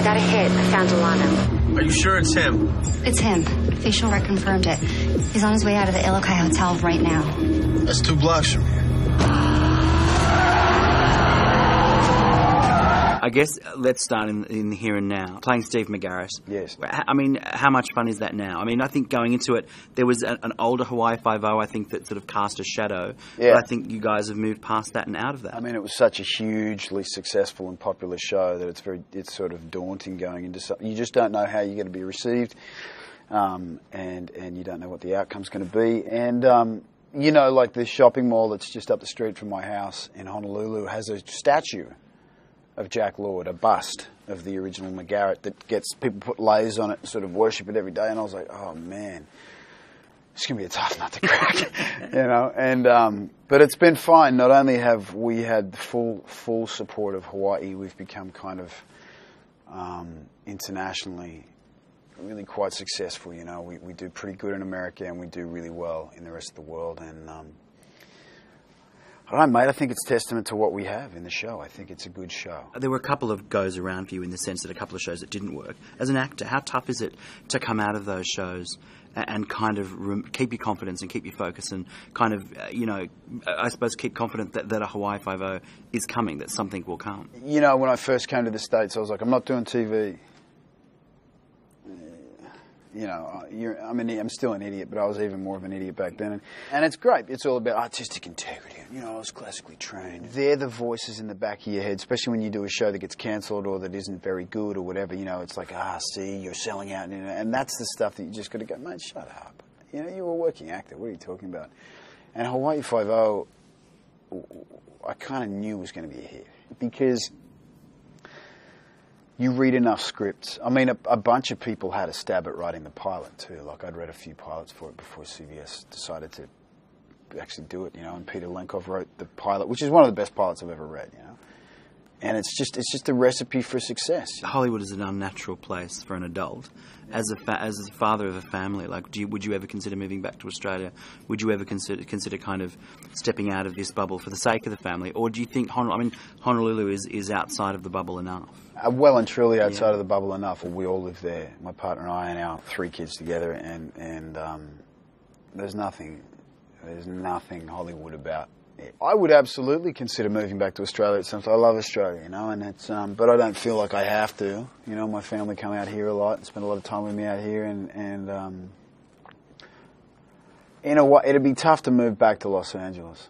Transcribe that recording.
got a hit. I found Delano. Are you sure it's him? It's him. Facial rec confirmed it. He's on his way out of the Ilokai Hotel right now. That's 2 blocks from here. I guess let's start in the here and now. Playing Steve McGarris. Yes. I mean, how much fun is that now? I mean, I think going into it, there was an older Hawaii Five-0, I think, that sort of cast a shadow. Yeah. But I think you guys have moved past that and out of that. I mean, it was such a hugely successful and popular show that it's sort of daunting going into something. You just don't know how you're going to be received, and you don't know what the outcome's going to be. And you know, like the shopping mall that's just up the street from my house in Honolulu has a statue of Jack Lord, a bust of the original McGarrett that gets people put layers on it and sort of worship it every day. And I was like, oh man, it's going to be a tough nut to crack, you know. And but it's been fine. Not only have we had full support of Hawaii, we've become kind of internationally really quite successful. You know, we do pretty good in America and we do really well in the rest of the world. And I don't know, mate, I think it's testament to what we have in the show. I think it's a good show. There were a couple of goes around for you in the sense that a couple of shows that didn't work. As an actor, how tough is it to come out of those shows and kind of keep your confidence and keep your focus and kind of, you know, I suppose keep confident that a Hawaii Five-0 is coming, that something will come? You know, when I first came to the States, I was like, I'm not doing TV. You know, I'm still an idiot, but I was even more of an idiot back then. And it's great. It's all about artistic integrity. You know, I was classically trained. They're the voices in the back of your head, especially when you do a show that gets cancelled or that isn't very good or whatever. You know, it's like, see, you're selling out. And that's the stuff that you just got to go, mate, shut up. You know, you're a working actor. What are you talking about? And Hawaii Five-0, I kind of knew was going to be a hit because you read enough scripts. I mean, a bunch of people had a stab at writing the pilot too. Like, I'd read a few pilots for it before CBS decided to actually do it, you know, and Peter Lenkov wrote the pilot, which is one of the best pilots I've ever read, you know. And it's just a recipe for success. Hollywood is an unnatural place for an adult. As a father of a family, like, would you ever consider moving back to Australia? Would you ever consider kind of stepping out of this bubble for the sake of the family? Or do you think Honolulu is outside of the bubble enough? Well and truly outside of the bubble enough. We all live there, my partner and I and our 3 kids together, and there's nothing Hollywood about it. I would absolutely consider moving back to Australia at some time. I love Australia, you know, and it's but I don't feel like I have to. You know, my family come out here a lot and spend a lot of time with me out here, and in a way, it'd be tough to move back to Los Angeles.